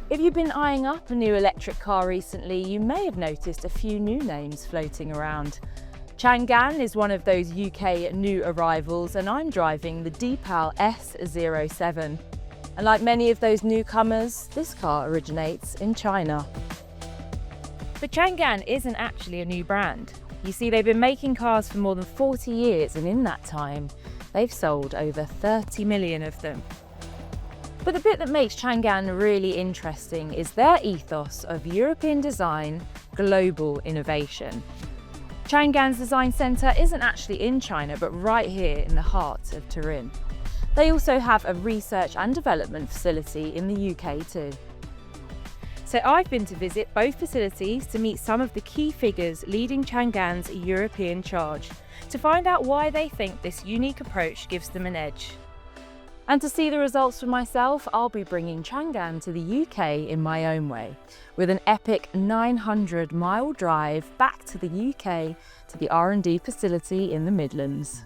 If you've been eyeing up a new electric car recently, you may have noticed a few new names floating around. Changan is one of those UK new arrivals, and I'm driving the Deepal S07. And like many of those newcomers, this car originates in China. But Changan isn't actually a new brand. You see, they've been making cars for more than 40 years, and in that time, they've sold over 30 million of them. But the bit that makes Changan really interesting is their ethos of European design, global innovation. Changan's design centre isn't actually in China, but right here in the heart of Turin. They also have a research and development facility in the UK too. So I've been to visit both facilities to meet some of the key figures leading Changan's European charge, to find out why they think this unique approach gives them an edge. And to see the results for myself, I'll be bringing Changan to the UK in my own way, with an epic 900-mile drive back to the UK to the R&D facility in the Midlands.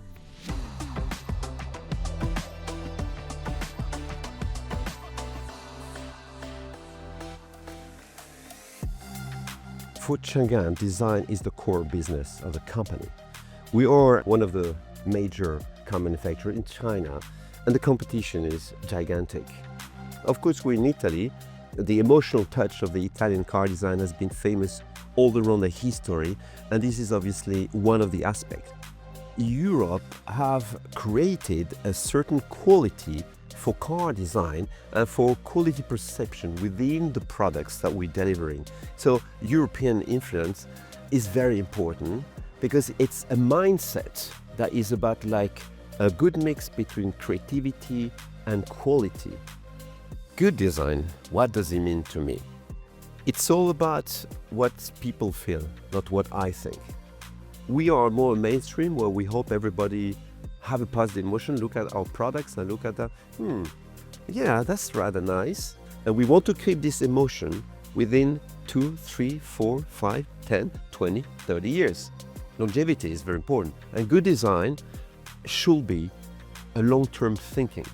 For Changan, design is the core business of the company. We are one of the major car manufacturers in China, and the competition is gigantic. Of course, we're in Italy. The emotional touch of the Italian car design has been famous all around the history, and this is obviously one of the aspects. Europe have created a certain quality for car design and for quality perception within the products that we're delivering. So European influence is very important because it's a mindset that is about like a good mix between creativity and quality. Good design, what does it mean to me? It's all about what people feel, not what I think. We are more mainstream, where we hope everybody have a positive emotion, look at our products and look at that, yeah, that's rather nice. And we want to keep this emotion within 2, 3, 4, 5, 10, 20, 30 years. Longevity is very important. And good design should be a long-term thinking,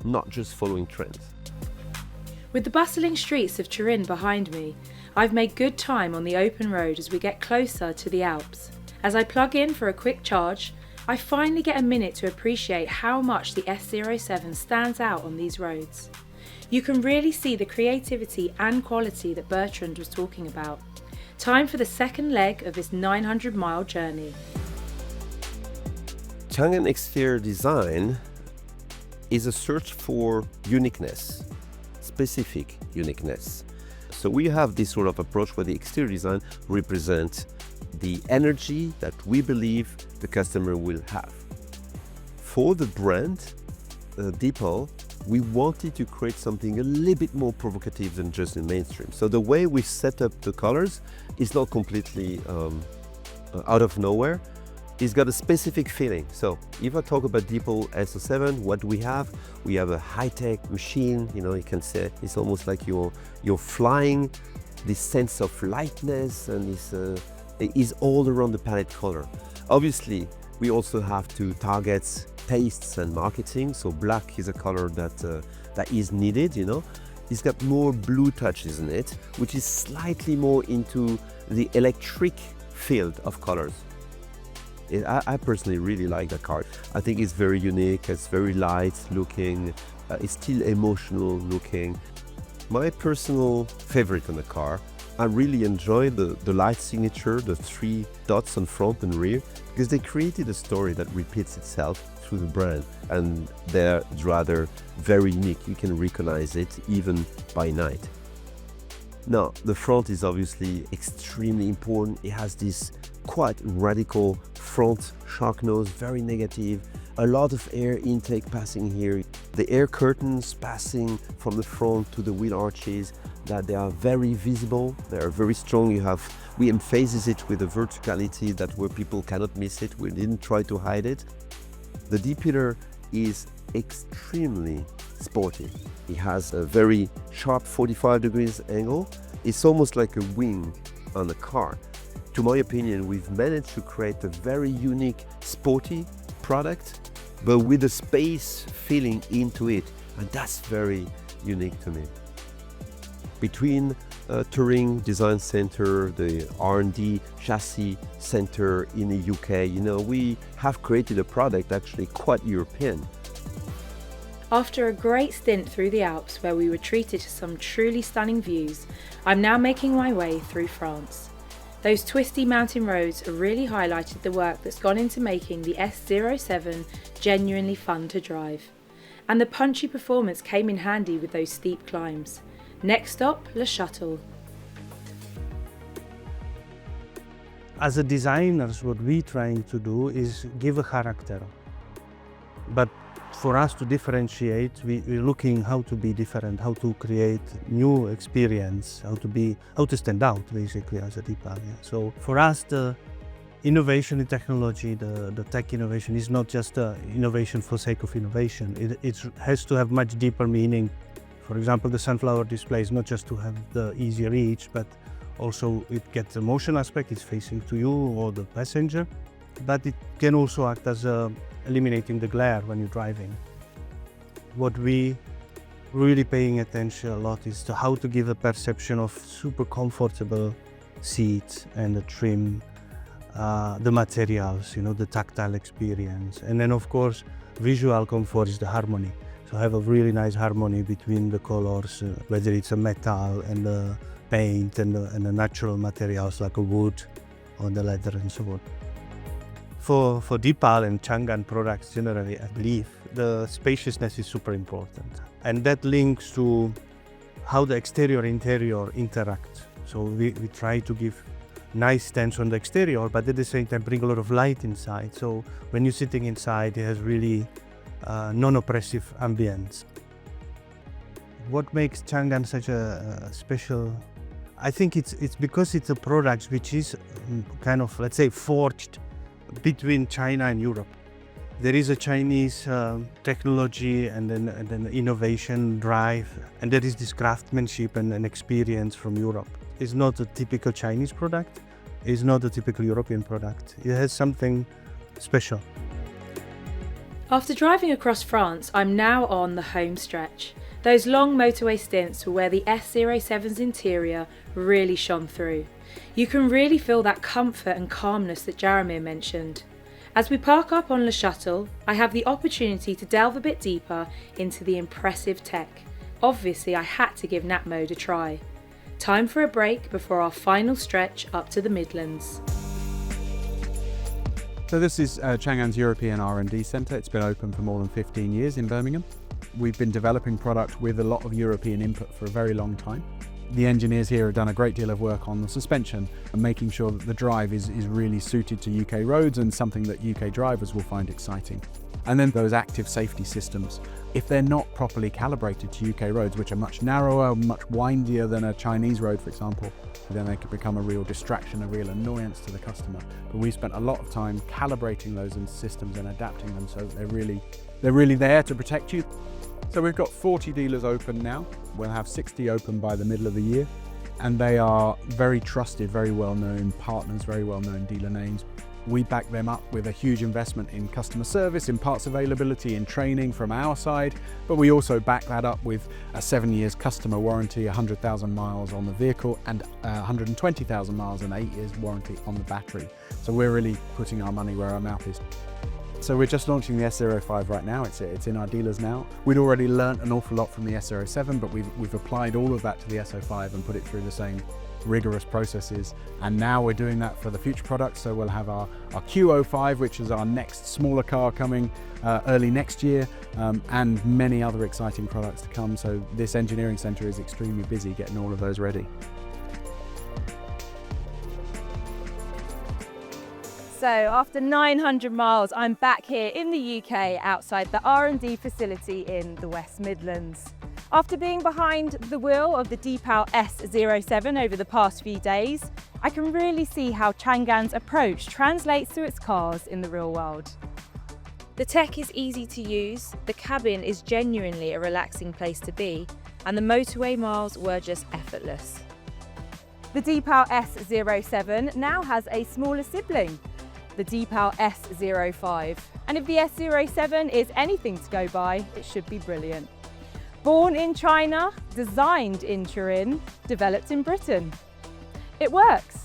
not just following trends. With the bustling streets of Turin behind me, I've made good time on the open road as we get closer to the Alps. As I plug in for a quick charge, I finally get a minute to appreciate how much the S07 stands out on these roads. You can really see the creativity and quality that Bertrand was talking about. Time for the second leg of this 900-mile journey. Changan exterior design is a search for uniqueness, specific uniqueness. So we have this sort of approach where the exterior design represents the energy that we believe the customer will have. For the brand, Deepal, we wanted to create something a little bit more provocative than just in mainstream. So the way we set up the colors is not completely out of nowhere. It's got a specific feeling. So if I talk about Deepal S07, what we have a high-tech machine. You know, you can say it's almost like you're flying. This sense of lightness and this is all around the palette color. Obviously, we also have to target tastes and marketing. So black is a color that is needed. You know, it's got more blue touches in it, which is slightly more into the electric field of colors. I personally really like the car. I think it's very unique, it's very light looking, it's still emotional looking. My personal favorite on the car, I really enjoy the light signature, the 3 dots on front and rear, because they created a story that repeats itself through the brand, and they're rather very unique. You can recognize it even by night. Now, the front is obviously extremely important. It has this quite radical front shark nose, very negative, a lot of air intake passing here. The air curtains passing from the front to the wheel arches, that they are very visible, they are very strong. We emphasize it with a verticality that where people cannot miss it. We didn't try to hide it. The D-pillar is extremely sporty. It has a very sharp 45 degrees angle. It's almost like a wing on the car. To my opinion, we've managed to create a very unique, sporty product, but with a space feeling into it, and that's very unique to me. between Turin Design Center, the R&D chassis center in the UK, we have created a product actually quite European. After a great stint through the Alps where we were treated to some truly stunning views, I'm now making my way through France. Those twisty mountain roads really highlighted the work that's gone into making the S07 genuinely fun to drive. And the punchy performance came in handy with those steep climbs. Next stop, Le Château. As a designers, what we're trying to do is give a character. But for us to differentiate, we're looking how to be different, how to create new experience, how to stand out basically as a Deepal. Yeah. So for us, the innovation in technology, the tech innovation is not just innovation for sake of innovation. It has to have much deeper meaning. For example, the sunflower display is not just to have the easy reach, but also it gets the motion aspect, it's facing to you or the passenger, but it can also act as eliminating the glare when you're driving. What we really paying attention a lot is to how to give a perception of super comfortable seats and the trim, the materials, the tactile experience. And then of course, visual comfort is the harmony. So have a really nice harmony between the colors, whether it's a metal and the paint and the natural materials like a wood or the leather and so on. For Deepal and Changan products generally, I believe the spaciousness is super important. And that links to how the exterior-interior interact. So we try to give nice stance on the exterior, but at the same time bring a lot of light inside. So when you're sitting inside, it has really non-oppressive ambience. What makes Changan such a special? I think it's because it's a product which is kind of, let's say, forged between China and Europe. There is a Chinese technology and then innovation drive, and there is this craftsmanship and experience from Europe. It's not a typical Chinese product, it's not a typical European product. It has something special. After driving across France, I'm now on the home stretch. Those long motorway stints were where the S07's interior really shone through. You can really feel that comfort and calmness that Jaromir mentioned. As we park up on Le Château, I have the opportunity to delve a bit deeper into the impressive tech. Obviously, I had to give nap mode a try. Time for a break before our final stretch up to the Midlands. So this is Changan's European R&D Centre. It's been open for more than 15 years in Birmingham. We've been developing product with a lot of European input for a very long time. The engineers here have done a great deal of work on the suspension and making sure that the drive is really suited to UK roads and something that UK drivers will find exciting. And then those active safety systems, if they're not properly calibrated to UK roads, which are much narrower, much windier than a Chinese road, for example, then they could become a real distraction, a real annoyance to the customer. But we spent a lot of time calibrating those systems and adapting them so they're really there to protect you. So we've got 40 dealers open now. We'll have 60 open by the middle of the year. And they are very trusted, very well-known partners, very well-known dealer names. We back them up with a huge investment in customer service, in parts availability, in training from our side, but we also back that up with a 7 years customer warranty, 100,000 miles on the vehicle and 120,000 miles and 8 years warranty on the battery. So we're really putting our money where our mouth is. So we're just launching the S05 right now, it's in our dealers now. We'd already learnt an awful lot from the S07, but we've applied all of that to the S05 and put it through the same rigorous processes, and now we're doing that for the future products. So we'll have our Q05, which is our next smaller car coming early next year, and many other exciting products to come. So this engineering centre is extremely busy getting all of those ready. So after 900 miles, I'm back here in the UK outside the R&D facility in the West Midlands. After being behind the wheel of the Deepal S07 over the past few days, I can really see how Changan's approach translates to its cars in the real world. The tech is easy to use, the cabin is genuinely a relaxing place to be, and the motorway miles were just effortless. The Deepal S07 now has a smaller sibling, the Deepal S05. And if the S07 is anything to go by, it should be brilliant. Born in China, designed in Turin, developed in Britain. It works.